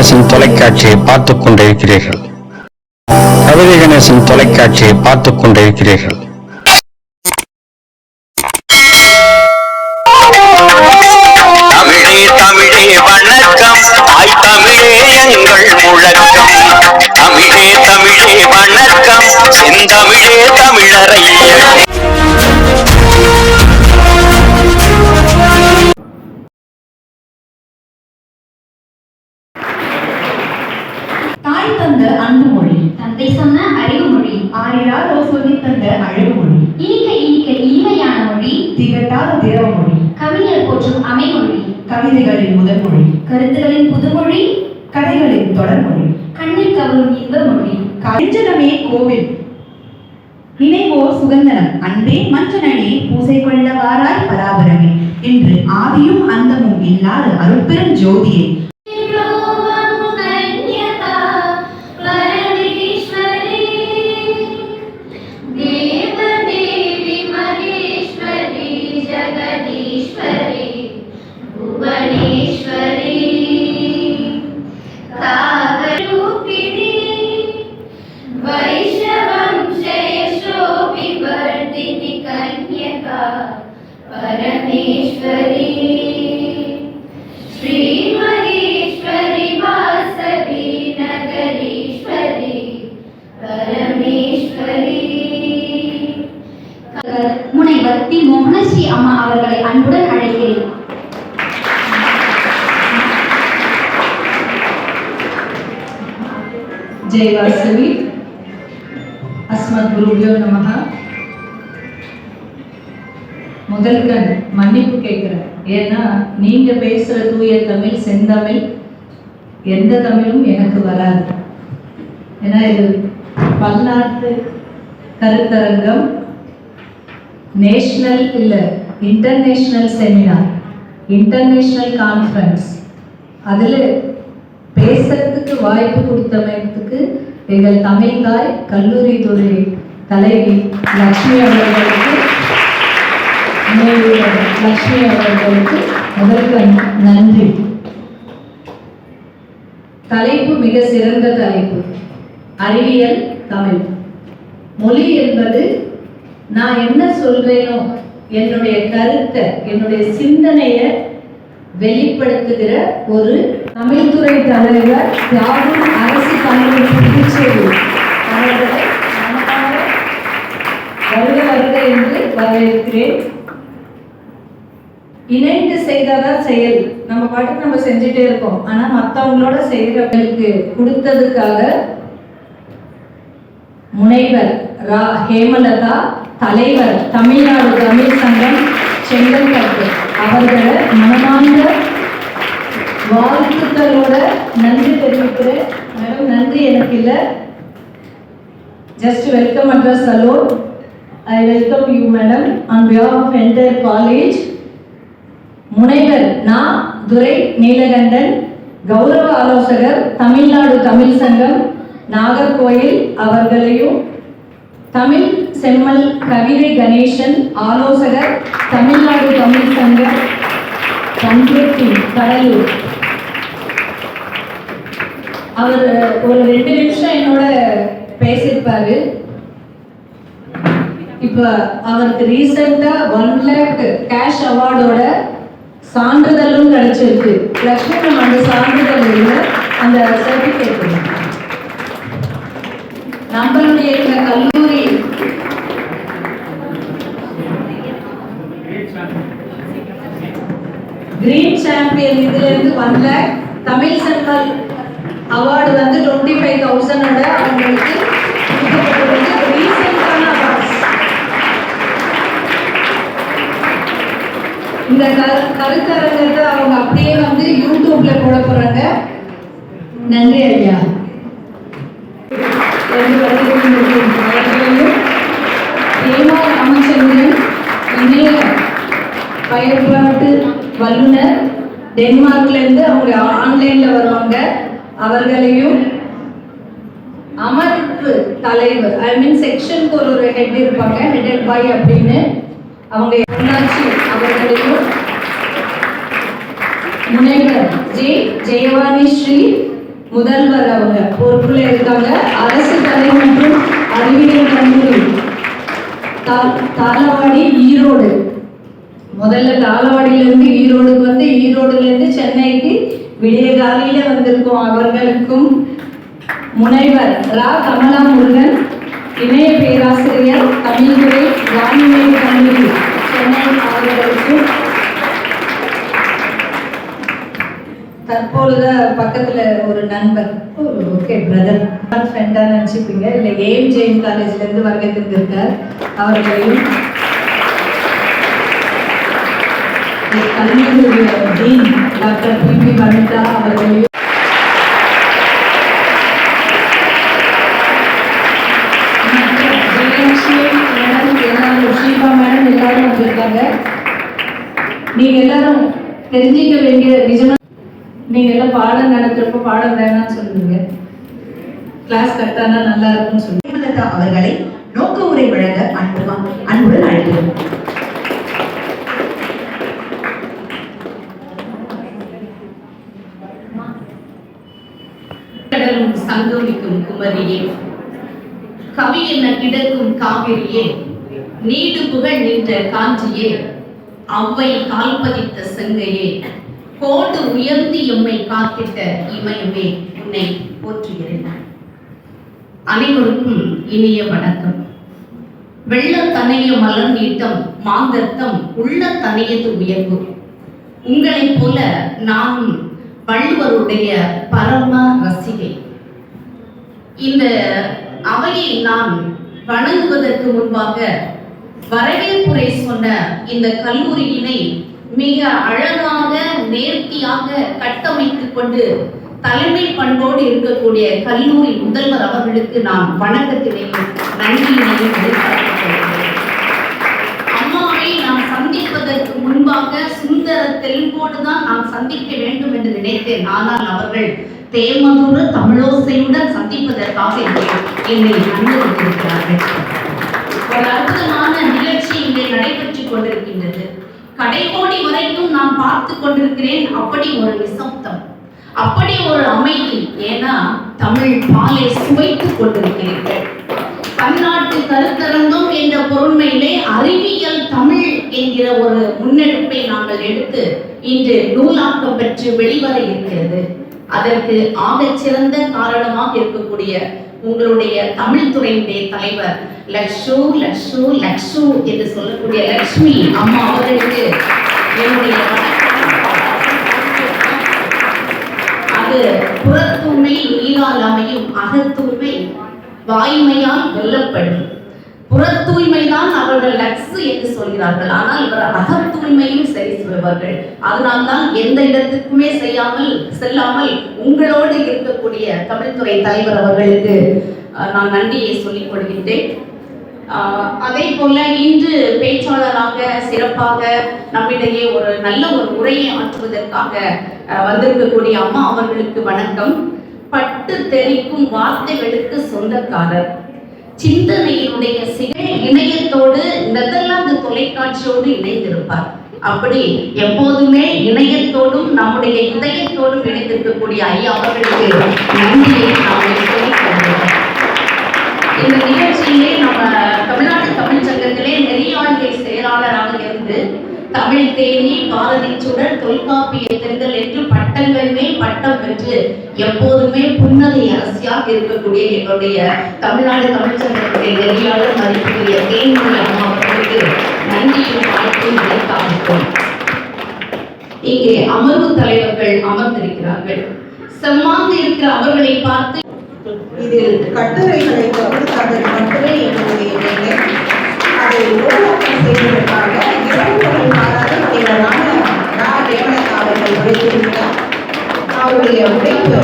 கணேசன் தொலைக்காட்சியை பார்த்துக் கொண்டிருக்கிறீர்கள். கவிதை கணேசன் தொலைக்காட்சியை பார்த்துக் கொண்டிருக்கிறீர்கள். தமிழே தமிழே வணக்கம், தாய் தமிழே எங்கள் முழக்கம். தமிழே தமிழே வணக்கம், செந்தமிழே தமிழரையே. தாய் தந்த அன்பு மொழி, தந்தை சொன்ன அறிவு மொழி, ஆரிராரோ சொல்லி தந்த அழகு மொழி, இனிக்க இனிக்க இனிமையான மொழி, திகட்டாத திரவ மொழி, கவிஞர் போற்றும் அமைமொழி, கவிதைகளின் முதல் மொழி, கருத்துகளின் புதுமொழி, கதைகளின் தொடர்மொழி, கண்ணில் கவரும் இன்ப மொழி. கஞ்சனமே கோவில் நினைவோர் சுகந்தனம், அன்பே மஞ்சனே பூசை கொள்ள வாராய் பராபரமே என்று ஆதியும் அந்தமும் இல்லாத அருட்பெரும் ஜோதியை परमेश्वरी श्री महेश्वरी वासवी नगरीश्वरी परमेश्वरी. முனைவர் தி மோகனஸ்ரீ அம்மா அவர்களை அன்புடன் அழைக்கிறேன். जय वासवी. अस्मत् गुरुभ्यो नमः. முதல்ல மன்னிப்பு கேட்குறேன். ஏன்னா நீங்க பேசுற தூய தமிழ், செந்தமிழ், எந்த தமிழும் எனக்கு வராது. ஏன்னா இது பல்நாட்டு கருத்தரங்கம், நேஷனல் இல்லை இன்டர்நேஷ்னல் செமினார், இன்டர்நேஷ்னல் கான்ஃபரன்ஸ். அதில் பேசுறதுக்கு வாய்ப்பு கொடுத்தமைக்கு எங்கள் தமிழ்தாய் கல்லூரி துறை தலைவி லக்ஷ்மி அவர்களுக்கு முதல்ல நன்றி. தலைப்பு மிக சிறந்த தலைப்பு, அறிவியல் தமிழ். மொழி என்பது நான் என்ன சொல்றேனோ என்னுடைய கருத்தை, என்னுடைய சிந்தனையை வெளிப்படுத்துகிற ஒரு தமிழ்துறை தலைவர் தியாகம் அரசு கல்லூரி புதுச்சேரி அவர்களை வருக வருக என்று வரவேற்கிறேன். இணைந்து செய்தாதான் செயல். நம்ம பாட்டுக்கு நம்ம செஞ்சுட்டே இருக்கோம், ஆனா மற்றவங்களோட செய்யறவங்களுக்கு கொடுத்ததுக்காக முனைவர் ரா ஹேமலதா, தலைவர் தமிழ்நாடு தமிழ் சங்கம் செங்கல்பட்டு அவர்களை மனமார்ந்த வாழ்த்துக்களோட நன்றி தெரிவிக்கிறேன். மேடம் நன்றி எனக்கு இல்லை, just welcome address alone. I welcome you madam on behalf of entire college. முனைவர் நா துரை நீலகண்டன், கௌரவ ஆலோசகர் தமிழ்நாடு தமிழ் சங்கம் நாகர்கோயில் அவர்களையும், தமிழ் செம்மல் கவிதை கணேசன் ஆலோசகர் தமிழ்நாடு தமிழ் சங்கம் பண்ருட்டி கடலூர். அவர் ஒரு 2 நிமிஷம் என்னோட பேசியிருப்பாரு. இப்போ அவருக்கு ரீசெண்டா 1 lakh கேஷ் அவார்டோட சான்றிதழும் கிடைச்சிருக்கு. லட்சுமி நம்ம அந்த சான்றிதழ் அந்த சர்டிபிகேட் நம்மளுடைய இந்த கல்லூரி கிரீன் சாம்பியன் இதுல இருந்து 1 lakh, தமிழ் செம்மல் அவார்டு வந்து 25,000 அவங்களுக்கு ரீசெண்டான அவார்ட்ஸ். இந்த கருத்தரங்கத்தை அவங்க அப்படியே வந்து யூடியூப்ல போட போறாங்க. நன்றி ஐயா. ஹேமா ராமச்சந்திரன் இணைய பயன்பாட்டு வல்லுநர், டென்மார்க்ல இருந்து அவங்க ஆன்லைன்ல வருவாங்க. அவர்களையும் அமர்வு தலைவர், ஐ மீன் செக்ஷனுக்கு ஒரு ஹெட் இருப்பாங்க, ஹெடட் பாய் அப்படின்னு, அவங்க உள்ளாட்சி அவர்களையும் முனைவர் ஜே ஜெயவாணி ஸ்ரீ முதல்வர் அவங்க பொறுப்புல இருக்காங்க. அரசு கலை மற்றும் அறிவியல் கல்லூரி தாளவாடி ஈரோடு. முதல்ல தாளவாடியிலிருந்து ஈரோடுக்கு வந்து ஈரோடுல இருந்து சென்னைக்கு விடிய காலையில வந்திருக்கோம். அவர்களுக்கும் முனைவர் ரா கமலா முருகன், இணைய பேராசிரியர் தமிழ்துறை வானிலை கல்லூரி சென்னை அவர்களுக்கும், தற்பொழுது பக்கத்துல ஒரு நண்பர், ஓகே பிரதர் ஃப்ரெண்டா நினைச்சுப்பீங்க, இல்ல ஏம் ஜெயின் காலேஜ்ல இருந்து வருகை தந்திருக்கார், அவர்களையும் கல்லூரி டீன் டாக்டர் பி வனிதா அவர்களையும் ஷீபா மேடம் எல்லாரும் வந்திருக்காங்க. நீங்க எல்லாரும் தெரிஞ்சிக்க வேண்டிய நிஜமா நீங்க எல்லாம் பாடம் நடத்துறப்ப பாடம் வேணாம்னு சொல்லுவீங்க, கிளாஸ் கட்டானா நல்லா இருக்கும்னு சொல்லுங்க. அவர்களை நோக்க உரை வழங்க அன்புடன் அழைக்கிறோம். கடலும் சங்கமிக்கும் குமரியே, கவி என கிடக்கும் காவிரியே, நீடு புகழ் நின்ற காஞ்சியே, அவ்வை கால்பதித்த செங்கையே, கோடு உயர்ந்து எம்மை காத்திட்ட இமயமே, உன்னை போற்றுகிறேன். அனைவருக்கும் இனிய வணக்கம். வெள்ள தனைய மலர் நீட்டம் மாந்தர்த்தம் உள்ள தனையது உயர்வு. உங்களைப் போல நானும் வள்ளுவருடைய பரம ரசிகை. இந்த அவையை நான் வணங்குவதற்கு முன்பாக வரவேற்புரை சொன்ன இந்த கல்லூரியினை மிக அழகாக நேர்த்தியாக கட்டமைத்துக் கொண்டு தலைமை பண்போடு இருக்கக்கூடிய கல்லூரி முதல்வர் அவர்களுக்கு நான் வணக்கத்தினையும் நன்றியினையும் வெளிப்படுத்துகிறேன். அம்மாவை நான் சந்திப்பதற்கு முன்பாக சுந்தர தெலுங்கோடு தான் நான் சந்திக்க வேண்டும் என்று நினைத்தேன். ஆனால் அவர்கள் தேமதுர தமிழோசையுடன் சந்திப்பதற்காக என்னை அனுமதித்திருக்கிறார்கள். ஒரு அற்புதமான நிகழ்ச்சி இங்கே நடைபெற்றுக் கொண்டிருக்கின்றது. கடைக்கோடி வரைக்கும் நான் பார்த்து கொண்டிருக்கிறேன். அப்படி ஒரு நிசப்தம், அப்படி ஒரு அமைதி. ஏன்னா தமிழ் பாலை சுவைத்துக் கொண்டிருக்கிறீர்கள். பன்னாட்டு கருத்தரங்கம் என்ற பொருண்மையிலே அறிவியல் தமிழ் என்கிற ஒரு முன்னெடுப்பை நாங்கள் எடுத்து இன்று நூலாக்கம் பெற்று வெளிவர இருக்கிறது. அதற்கு ஆகச் சிறந்த காரணமாக இருக்கக்கூடிய உங்களுடைய தமிழ் துறையினுடைய தலைவர் லக்ஷு லக்ஷு லக்ஷு என்று சொல்லக்கூடிய லக்ஷ்மி அம்மா அவர்களுக்கு என்னுடைய அது புறத்தூய்மை நீரால் அமையும், அகத்தூய்மை வாய்மையால் வெல்லப்படும். புறத்தூய்மைதான் அவர்கள் லக்ஸு என்று சொல்கிறார்கள். ஆனால் இவர் அகத்தூய்மையும் சரி செய்வார்கள். அதனால்தான் எந்த இடத்துக்குமே செல்லாமல் உங்களோடு இருக்கக்கூடிய தமிழ்துறை தலைவர் அவர்களுக்கு நான் நன்றியை சொல்லிக் கொள்கின்றேன். அதே போல இன்று பேச்சாளராக சிறப்பாக நம்மிடையே ஒரு நல்ல ஒரு உரையை ஆற்றுவதற்காக வந்திருக்கக்கூடிய அம்மா அவர்களுக்கு வணக்கம். பட்டு தெரிக்கும் வார்த்தைகளுக்கு சொந்தக்காரர், சிந்தனையினுடைய இணையத்தோடு நெதர்லாந்து தொலைக்காட்சியோடு இணைந்திருப்பார். அப்படி எப்போதுமே இணையத்தோடும் நம்முடைய இதயத்தோடும் இணைந்திருக்கக்கூடிய ஐயா அவர்களுக்கு நன்றியை நாம் சொல்லிக் கொள்கிறோம். இந்த நிகழ்ச்சியிலே நம்ம தமிழ்நாடு தமிழ் சங்கத்திலே நெறியாளுகை செயலாளராக இருந்து தமிழ் தேனி பாரதி சுடர் தொல்காப்பிய தென்றல் என்று பட்டங்கள் மேல் பட்டம் பெற்று எப்போதுமே புன்னகை அரசியாக இருக்கக்கூடிய எங்களுடைய தமிழ்நாடு தமிழ் சங்கத்துடைய நெறியாளர் மதிப்புடைய தேன்மொழி அம்மா அவர்களுக்கு நன்றியும் வாழ்க்கையும் விளக்காகும். இங்கே அமர்வு தலைவர்கள் அமர்ந்திருக்கிறார்கள். செம்மாந்து இருக்கிற அவர்களை பார்த்து இதில் கட்டுரைகளை தவிர்த்தார்கள் மட்டுமே என்னுடைய வேலை. அதை உருவாக்கம் செய்வதற்காக 2 பாராட்டுகளான ரேவணன் அவர்கள் உழைத்திருக்கிறார். அவருடைய உழைப்பு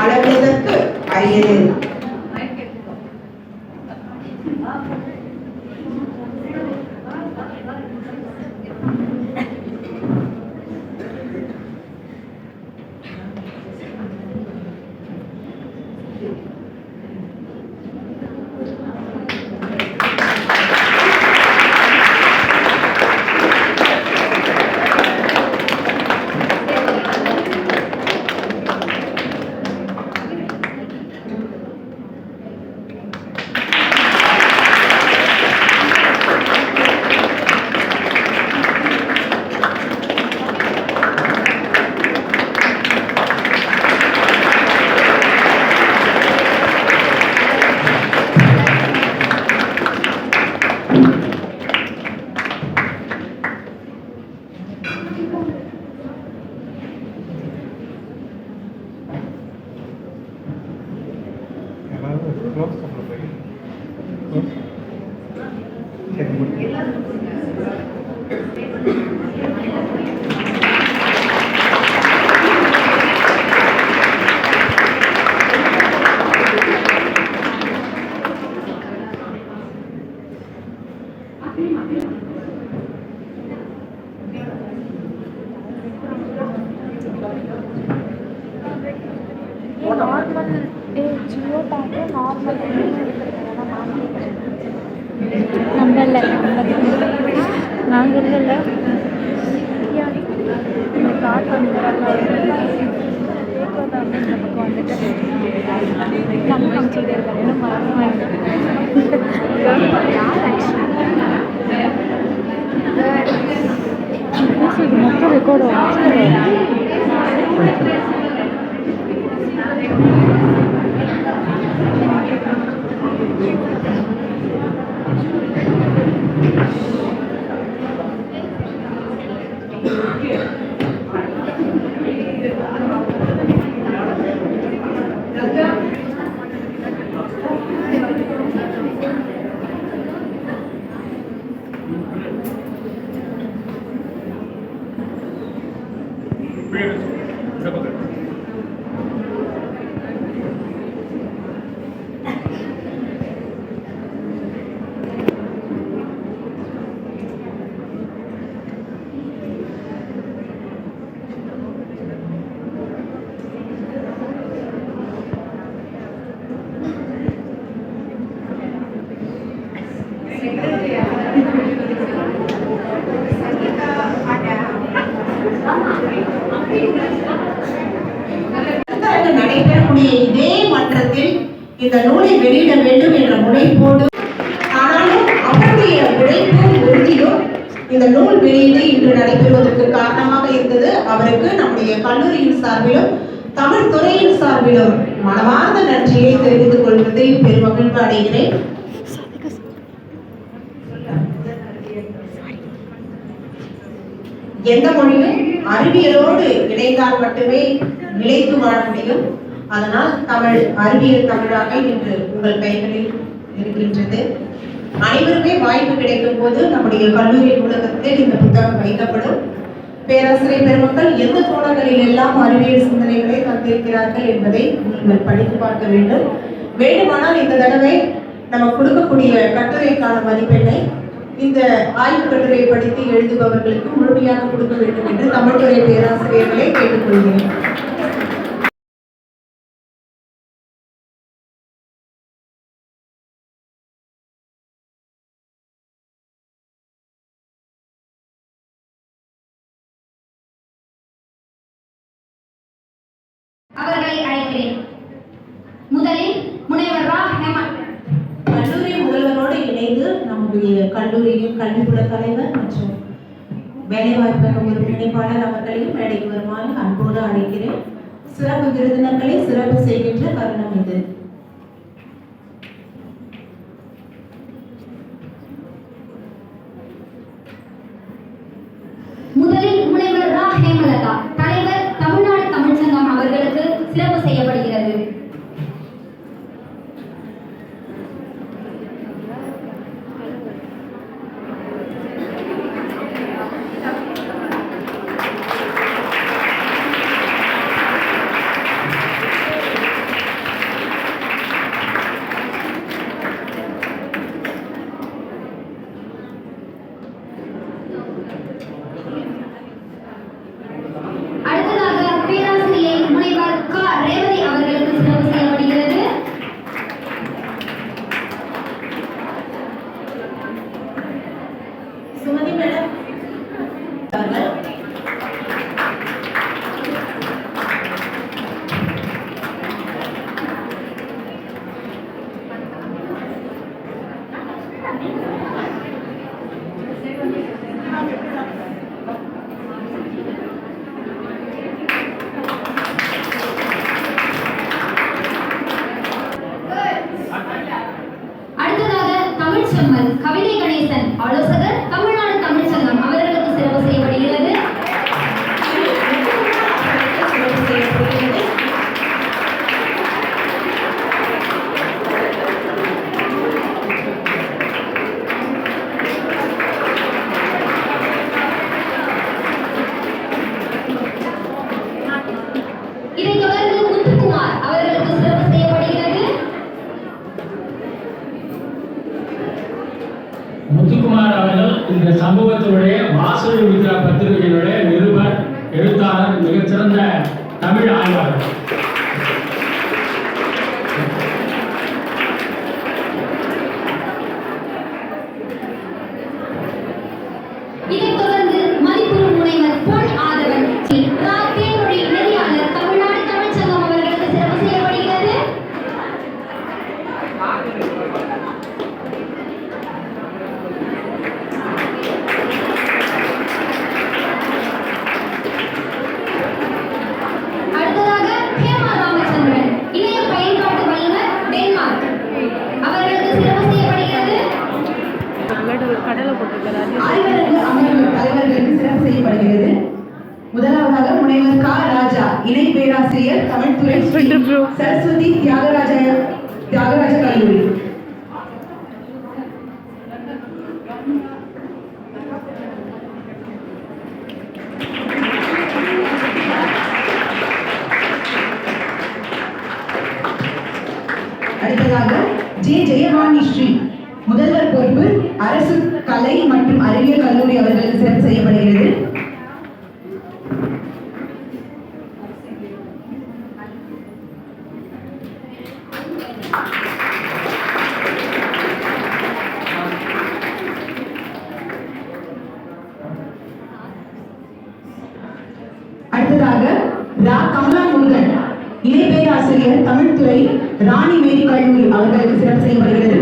அளவிற்கு அரியது. நார்மல் ஜியோ பேக்கு நார்மல் நம்ம இல்லை நாங்கள் இல்லைல்ல கார்ட் வந்துடுறாங்க இந்த பக்கம் வந்துட்டு கண் காமிச்சிக்கிட்டே இருக்காங்க யார் ஆக்சுவலி மொத்தம் ரெக்கார்டு நடைபெறக்கூடிய இதே மன்றத்தில் இந்த நூலை வெளியிட வேண்டும் என்ற முனைப்போடு, ஆனாலும் அவருடைய உழைப்பும் உறுதியும் இந்த நூல் வெளியீடு இன்று நடைபெறுவதற்கு காரணமாக இருந்தது. அவருக்கு நம்முடைய கல்லூரியின் சார்பிலும் தமிழ் துறையின் சார்பிலும் மனமார்ந்த நன்றியை தெரிவித்துக் கொள்வதில் பெருமகிழ்வு அடைகிறேன். எந்த மொழியும் அறிவியலோடு இணைந்தால் மட்டுமே நிலைத்து வாழ முடியும். அதனால் தமிழ் அறிவியல் தமிழாக இன்று உங்கள் கைகளில் இருக்கின்றது. அனைவருமே வாய்ப்பு கிடைக்கும் போது நம்முடைய கல்லூரி நூலகத்தில் இந்த புத்தகம் வைக்கப்படும். பேராசிரியர் பெருமக்கள் எந்த கோணங்களில் எல்லாம் அறிவியல் சிந்தனைகளை தந்திருக்கிறார்கள் என்பதை நீங்கள் படித்து பார்க்க வேண்டும். வேண்டுமானால் இந்த தடவை நம்ம கொடுக்கக்கூடிய கட்டுரைக்கான மதிப்பெண்ணை இந்த ஆய்வு கட்டுரை படித்து எழுதுபவர்களுக்கு முழுமையாக கொடுக்க வேண்டும் என்று தமிழ்துறை பேராசிரியர்களை கேட்டுக்கொள்கிறேன். அவர்களை அழைக்கிறேன். முதலில் முனைவர் ரா ஹேமந்த். கல்லூரி முதல்வரோடு இணைந்து நம்முடைய கல்லூரியின் கல்விக்குழு தலைவர் மற்றும் வேலைவாய்ப்பு ஒருங்கிணைப்பாளர் அவர்களையும் மேடைக்கு வருமாறு அன்போடு அழைக்கிறேன். சிறப்பு விருந்தினர்களை சிறப்பு செய்கின்ற தருணம் இது. முதலில் முனைவர் ரா ஹேமலதா, தலைவர் தமிழ்நாடு தமிழ் சங்கம் அவர்களுக்கு சிறப்பு செய்யப்படுகிறது. அடுத்ததாக பேராசிரியர் முனைவர் க ரேவதி அவர்களுக்கு சிறப்பு செய்யப்படுகிறது. சுமதி மேடம் அடுத்ததாக தமிழ் செம்மல் கவிதை கணேசன் ஆலோசகர் தமிழ்நாடு தமிழ் சங்கம் அவர்களுக்கு சிறப்பு செய்யப்படுகிறது. அவர்கள் இந்த சமூகத்தினுடைய வாசவி வித்யா பத்திரிகையினுடைய நிருபர், எழுத்தாளர், மிகச்சிறந்த தமிழ் ஆய்வாளர். இதைத் தொடர்ந்து மதிப்புறு முனைவர் பொன் ஆதவன் தேன்மொழி நெறியாளர் தமிழ்நாடு தமிழ்ச்சங்கம் அவர்களுக்கு சிறப்பு செய்யப்படுகிறது. அடுத்ததாக ஹேமா ராமச்சந்திரன் இணைய பயன்பாட்டு வல்லுநர், டென்மார்க் அவர்களுக்கு சிறப்பு செய்யப்படுகிறது. கடலை போட்டிருக்கிறாரு. ஆய்வரங்கு அமர்வு தலைவர்களுக்கு சிறப்பு செய்யப்படுகிறது. முதலாவதாக முனைவர் கா. ராஜா இணை பேராசிரியர், தமிழ்துறை, சரஸ்வதி தியாகராஜ கல்லூரி. அடுத்ததாக ஜே. ஜெயவாணி ஸ்ரீ முதல்வர் பொறுப்பு, அரசு கலை மற்றும் அறிவியல் கல்லூரி அவர்களுக்கு சிறப்பு செய்யப்படுகிறது. அடுத்ததாக ரா. கமலா முருகன் இணை பேராசிரியர், தமிழ்துறை, ராணி மேரி கல்லூரி அவர்களுக்கு சிறப்பு செய்யப்படுகிறது.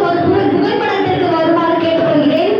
ஒரு புகைப்படத்திற்கு வருமாறு கேட்டுக்கொள்கிறேன்.